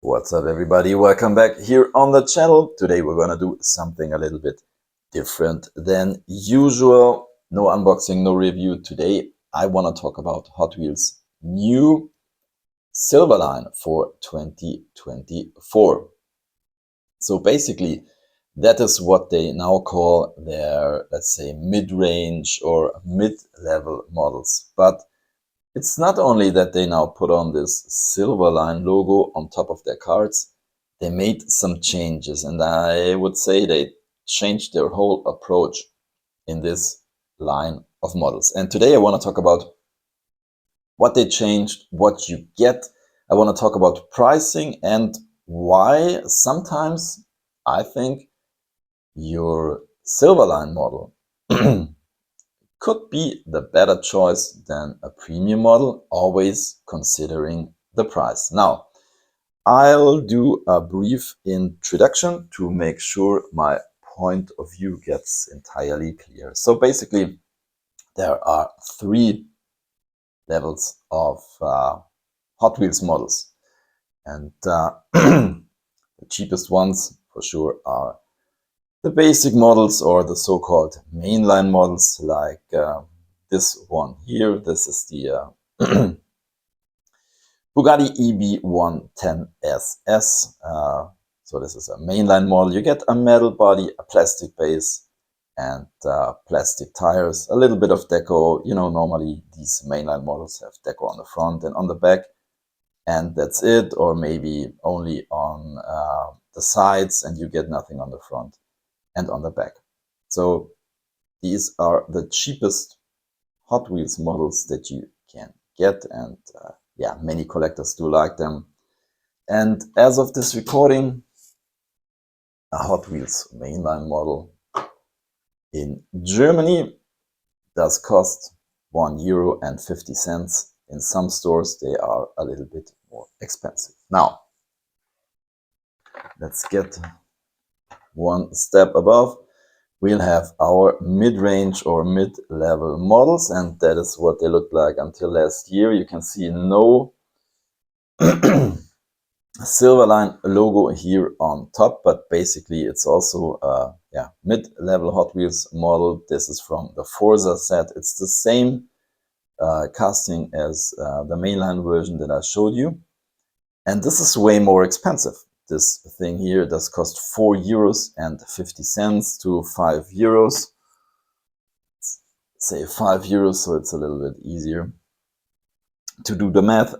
What's up, everybody? Welcome back here on the channel. Today we're gonna do something a little bit different than usual. No unboxing, no review. Today I want to talk about Hot Wheels' new silver line for 2024. So basically, that is what they now call their, let's say, mid-range or mid-level models. But it's not only that they now put on this silver line logo on top of their cards, they made some changes, and I would say they changed their whole approach in this line of models. And today I want to talk about what they changed, what you get. I want to talk about pricing and why sometimes I think your silver line model could be the better choice than a premium model, always considering the price. Now, I'll do a brief introduction to make sure my point of view gets entirely clear. So basically, there are three levels of Hot Wheels models. And the cheapest ones, for sure, are the basic models or the so-called mainline models, like this one here. This is the Bugatti EB110SS. So this is a mainline model. You get a metal body, a plastic base, and plastic tires, a little bit of deco. You know, normally these mainline models have deco on the front and on the back, and that's it, or maybe only on the sides, and you get nothing on the front and on the back. So these are the cheapest Hot Wheels models that you can get, and yeah, many collectors do like them. And as of this recording, a Hot Wheels mainline model in Germany does cost €1.50. In some stores they are a little bit more expensive. Now, let's get one step above. We'll have our mid-range or mid-level models, and that is what they looked like until last year. You can see no silver line logo here on top, but basically it's also a mid-level Hot Wheels model. This is from the Forza set. It's the same casting as the mainline version that I showed you, and this is way more expensive. This thing here does cost €4.50 to €5. Say €5, so it's a little bit easier to do the math.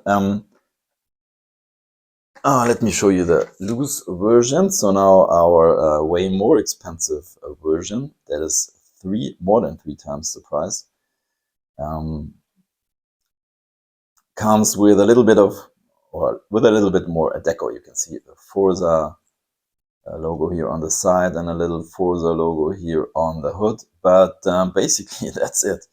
Let me show you the loose version. So now our way more expensive version, that is more than three times the price, comes with a little bit of, or with a little bit more deco. You can see the Forza logo here on the side and a little Forza logo here on the hood. But basically that's it.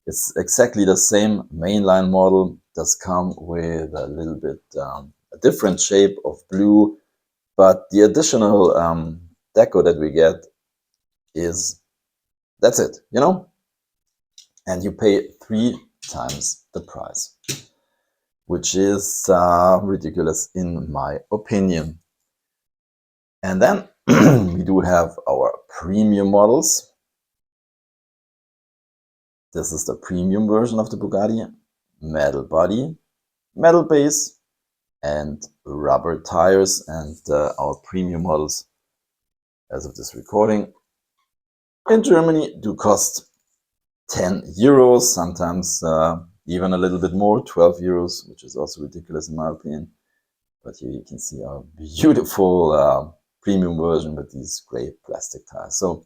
It's exactly the same mainline model. Does come with a little bit a different shape of blue, but the additional deco that we get is, that's it, you know? And you pay 3 times the price, which is ridiculous in my opinion. And then we do have our premium models. This is the premium version of the Bugatti. Metal body, metal base, and rubber tires. And our premium models, as of this recording, in Germany do cost €10, sometimes even a little bit more, €12, which is also ridiculous in my opinion. But here you can see our beautiful premium version with these gray plastic tires. So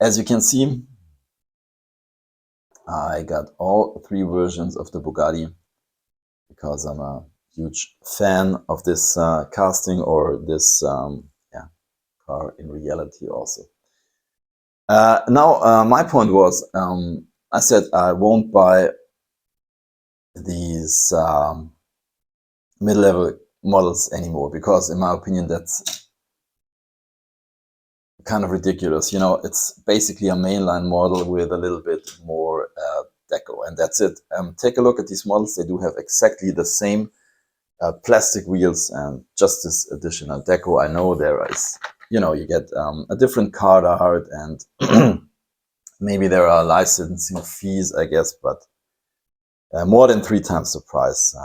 as you can see, I got all 3 versions of the Bugatti because I'm a huge fan of this casting, or this car in reality also. Now my point was, I said I won't buy these mid-level models anymore, because in my opinion that's kind of ridiculous. You know, it's basically a mainline model with a little bit more deco, and that's it. Take a look at these models. They do have exactly the same plastic wheels and just this additional deco. I know there is, you get a different card art, and maybe there are licensing fees, I guess, but more than 3 times the price.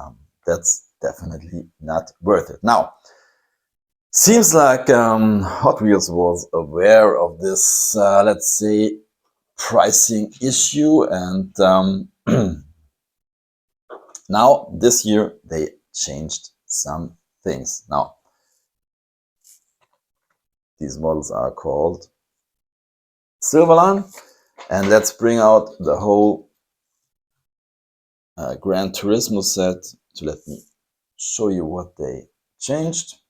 That's definitely not worth it. Now, seems like Hot Wheels was aware of this, let's say, pricing issue, and now this year they changed some things. Now, these models are called Silverline, and let's bring out the whole Gran-Turismo set to let me show you what they changed.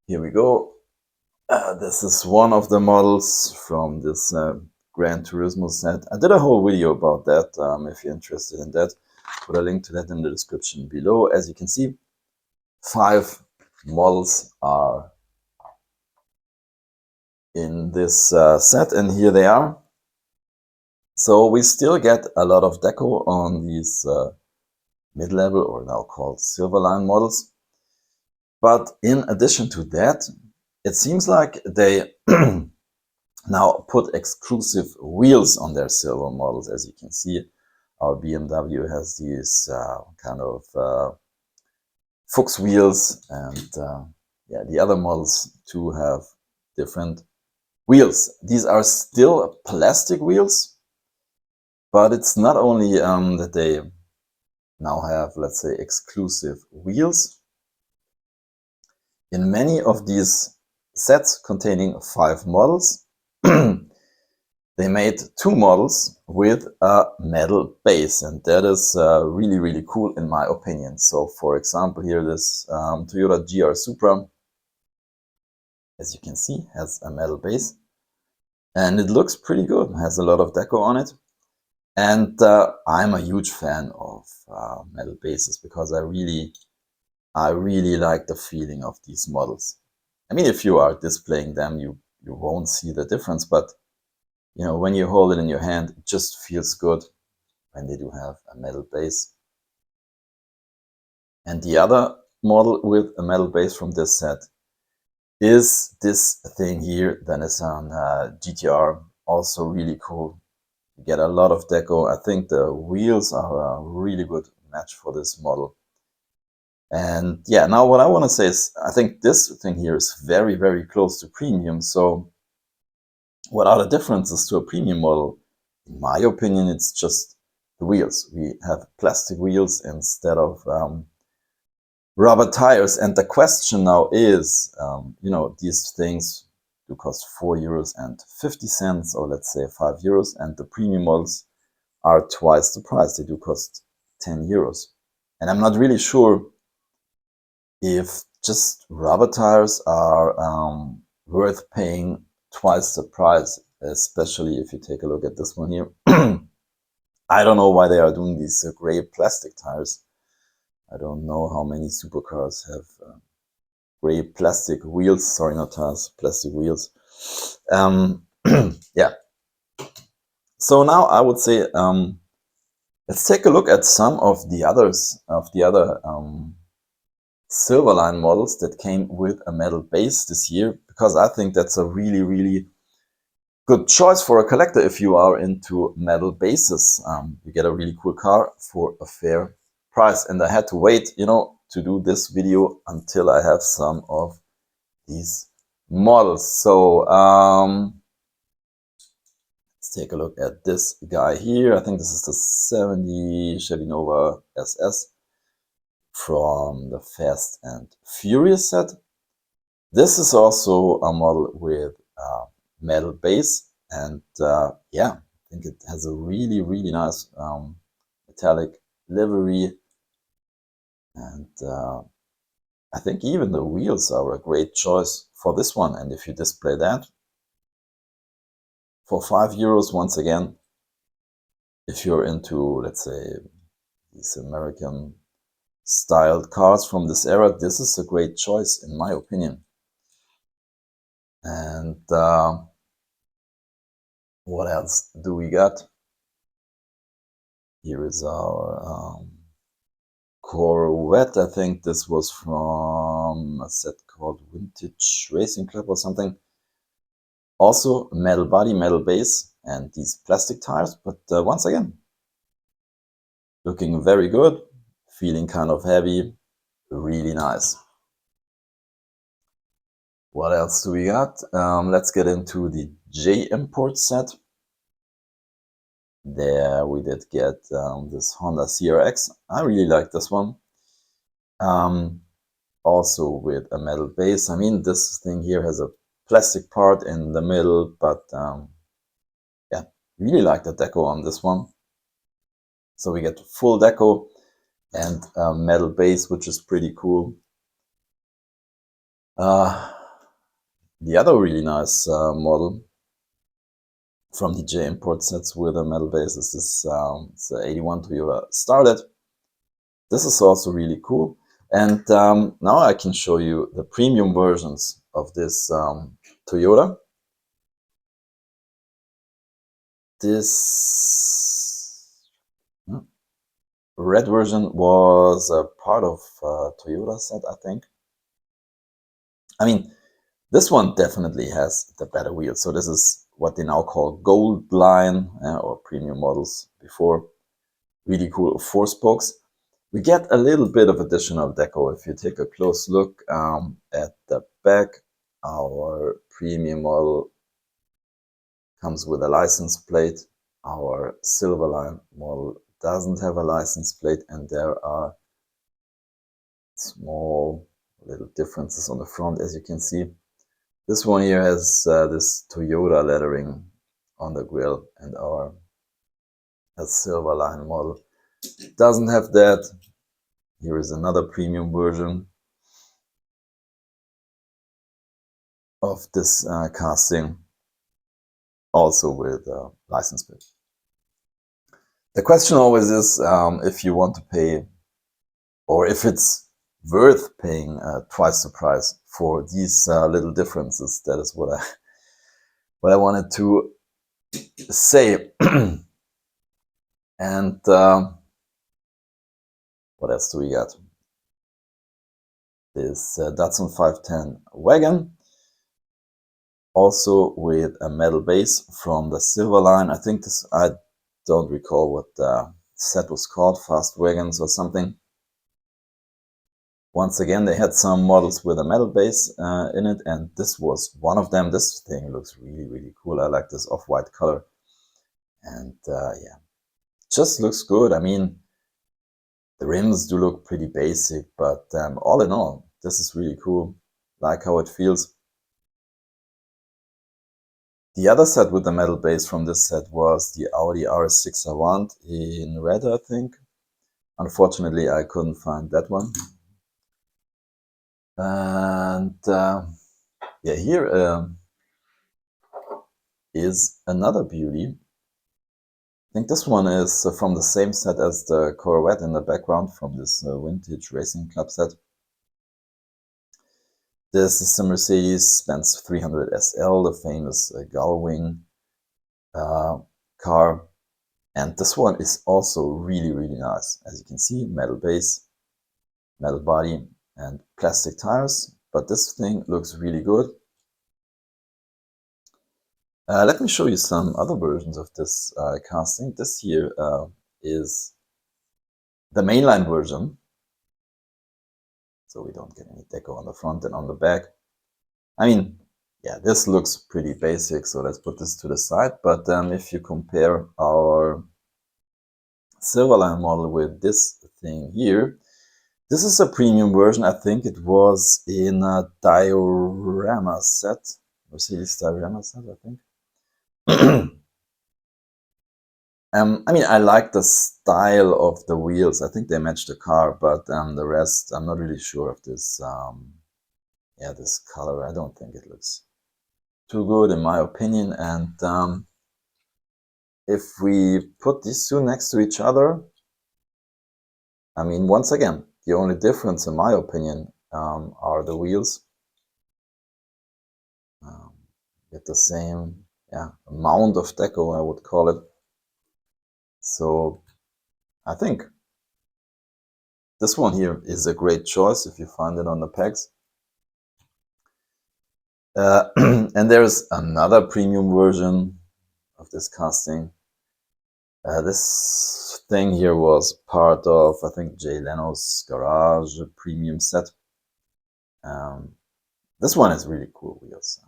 Here we go. This is one of the models from this Gran-Turismo set. I did a whole video about that. If you're interested in that, put a link to that in the description below. As you can see, 5 models are in this set, and here they are. So we still get a lot of deco on these mid-level, or now called Silverline models. But in addition to that, it seems like they now put exclusive wheels on their silver models. As you can see, our BMW has these kind of Fuchs wheels, and yeah, the other models too have different wheels. These are still plastic wheels, but it's not only that they now have, let's say, exclusive wheels. In many of these sets containing 5 models, they made 2 models with a metal base, and that is really, really cool in my opinion. So for example, here this Toyota GR Supra, as you can see, has a metal base, and it looks pretty good. It has a lot of deco on it, and I'm a huge fan of metal bases because I really like the feeling of these models. I mean, if you are displaying them, you won't see the difference, but when you hold it in your hand, it just feels good when they do have a metal base. And the other model with a metal base from this set is this thing here, the Nissan GTR. Also really cool. You get a lot of deco. I think the wheels are a really good match for this model. And yeah, now what I want to say is, I think this thing here is very, very close to premium. So what are the differences to a premium model? In my opinion, it's just the wheels. We have plastic wheels instead of rubber tires. And the question now is, these things do cost €4.50, or let's say €5, and the premium models are twice the price. They do cost €10. And I'm not really sure if just rubber tires are worth paying twice the price, especially if you take a look at this one here. I don't know why they are doing these gray plastic tires. I don't know how many supercars have gray plastic wheels. Sorry, not tires, plastic wheels. Yeah. So now I would say let's take a look at some of the other Silverline models that came with a metal base this year, because I think that's a really, really good choice for a collector if you are into metal bases. You get a really cool car for a fair price. And I had to wait, to do this video until I have some of these models. So let's take a look at this guy here. I think this is the 70 Chevy Nova SS from the Fast and Furious set. This is also a model with metal base, and yeah, I think it has a really, really nice metallic livery, and I think even the wheels are a great choice for this one. And if you display that for €5, once again, if you're into, let's say, these American styled cars from this era, this is a great choice in my opinion. And what else do we got? Here is our Corvette. I think this was from a set called Vintage Racing Club or something. Also metal body, metal base, and these plastic tires, but once again, looking very good, feeling kind of heavy, really nice. What else do we got? Let's get into the J import set. There we did get this Honda CRX. I really like this one. Also with a metal base. I mean, this thing here has a plastic part in the middle, but yeah, really like the deco on this one. So we get full deco and a metal base, which is pretty cool. The other really nice model from the J import sets with a metal base is this it's a 81 Toyota Starlet. This is also really cool. And now I can show you the premium versions of this Toyota. This red version was a part of Toyota set, I think. I mean, this one definitely has the better wheels. So this is what they now call gold line or premium models before. Really cool 4 spokes. We get a little bit of additional deco. If you take a close look at the back, our premium model comes with a license plate. Our Silverline model doesn't have a license plate, and there are small little differences on the front, as you can see. This one here has this Toyota lettering on the grille, and our Silverline model doesn't have that. Here is another premium version of this casting, also with license plate. The question always is if you want to pay, or if it's worth paying twice the price for these little differences. That is what I wanted to say. And what else do we got? This Datsun 510 wagon, also with a metal base from the Silverline. I think this, I don't recall what the set was called, Fast Wagons or something. Once again, they had some models with a metal base in it, and this was one of them. This thing looks really, really cool. I like this off-white color. And yeah, just looks good. I mean, the rims do look pretty basic, but all in all, this is really cool. Like how it feels. The other set with the metal base from this set was the Audi RS6 Avant in red, I think. Unfortunately, I couldn't find that one. And yeah, here is another beauty. I think this one is from the same set as the Corvette in the background from this Vintage Racing Club set. This is the Mercedes-Benz 300 SL, the famous gull-wing car. And this one is also really, really nice. As you can see, metal base, metal body, and plastic tires. But this thing looks really good. Let me show you some other versions of this casting. This here is the mainline version. So we don't get any deco on the front and on the back. I mean, yeah, this looks pretty basic, so let's put this to the side. But if you compare our Silverline model with this thing here, this is a premium version. I think it was in a diorama set, Mercedes diorama set, I think. I mean, I like the style of the wheels. I think they match the car, but the rest, I'm not really sure of this. Yeah, this color, I don't think it looks too good in my opinion. And if we put these two next to each other, I mean, once again, the only difference in my opinion are the wheels. Get the same, yeah, amount of deco, I would call it. So I think this one here is a great choice if you find it on the pegs. And there's another premium version of this casting. This thing here was part of, I think, Jay Leno's Garage premium set. This one is really cool wheels,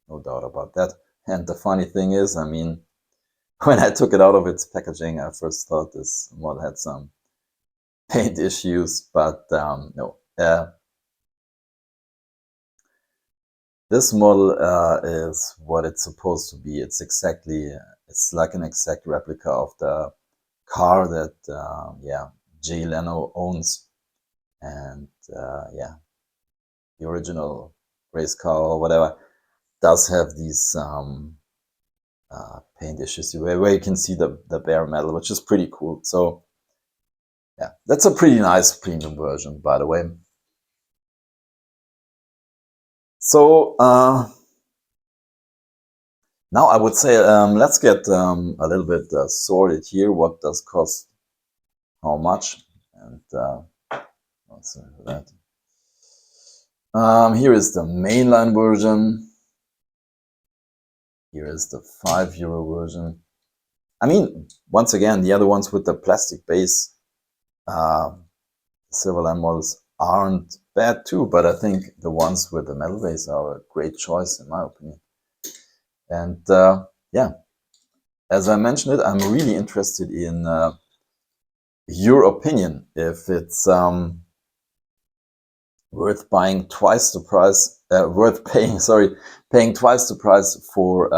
no doubt about that. And the funny thing is, I mean, when I took it out of its packaging, I first thought this model had some paint issues, but no. This model is what it's supposed to be. It's like an exact replica of the car that yeah, Jay Leno owns, and yeah, the original race car or whatever does have these paint issues where you can see the bare metal, which is pretty cool. So yeah, that's a pretty nice premium version, by the way. So now I would say let's get a little bit sorted here. What does cost how much? And let's see that. Here is the mainline version. Here is the €5 version. I mean, once again, the other ones with the plastic base Silverline models aren't bad too, but I think the ones with the metal base are a great choice in my opinion. And yeah, as I mentioned it, I'm really interested in your opinion, if it's worth buying twice the price, paying twice the price for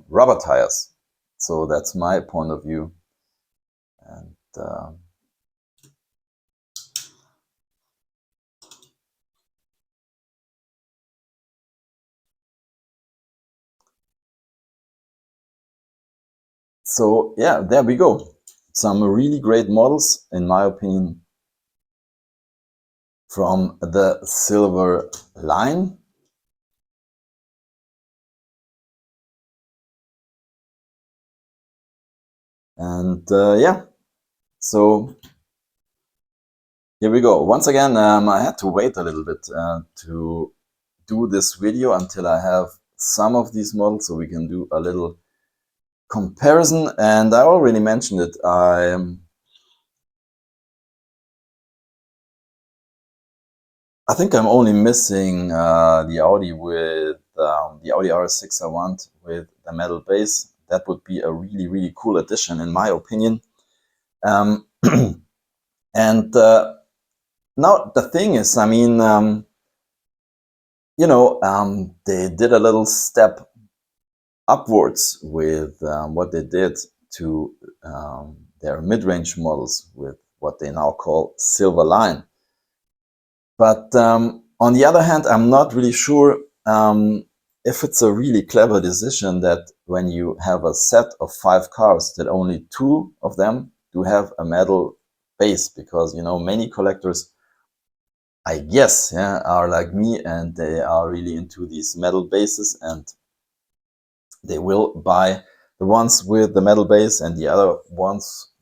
rubber tires. So that's my point of view. And so yeah, there we go. Some really great models, in my opinion, from the silver line. And yeah, so here we go. Once again, I had to wait a little bit to do this video until I have some of these models, so we can do a little comparison. And I already mentioned it, I think I'm only missing the Audi with the Audi RS6 I want with the metal base. That would be a really cool addition in my opinion. And now the thing is, I mean, you know, they did a little step upwards with what they did to their mid-range models with what they now call Silver Line. But on the other hand, I'm not really sure if it's a really clever decision that when you have a set of 5 cars, that only 2 of them do have a metal base, because you know, many collectors, I guess, yeah, are like me, and they are really into these metal bases, and they will buy the ones with the metal base, and the other ones,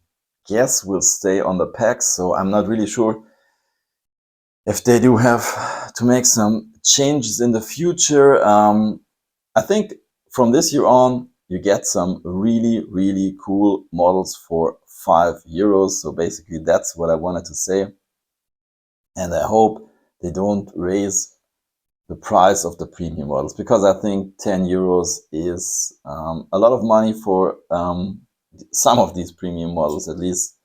guess, will stay on the packs. So I'm not really sure if they do have to make some changes in the future. I think from this year on, you get some really cool models for €5. So basically that's what I wanted to say. And I hope they don't raise the price of the premium models, because I think €10 is a lot of money for some of these premium models at least.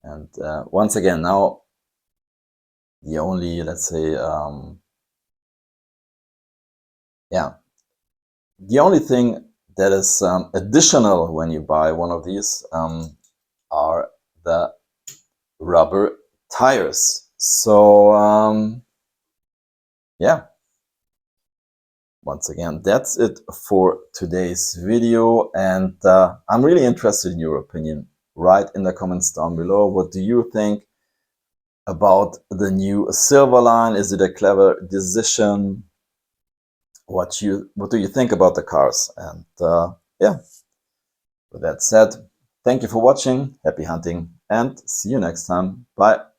And once again, now the only, let's say, yeah, the only thing that is additional when you buy one of these are the rubber tires. So yeah, once again, that's it for today's video, and I'm really interested in your opinion. Write in the comments down below, what do you think about the new Silver Line? Is it a clever decision? What do you think about the cars? And yeah, with that said, thank you for watching. Happy hunting. and see you next time. Bye.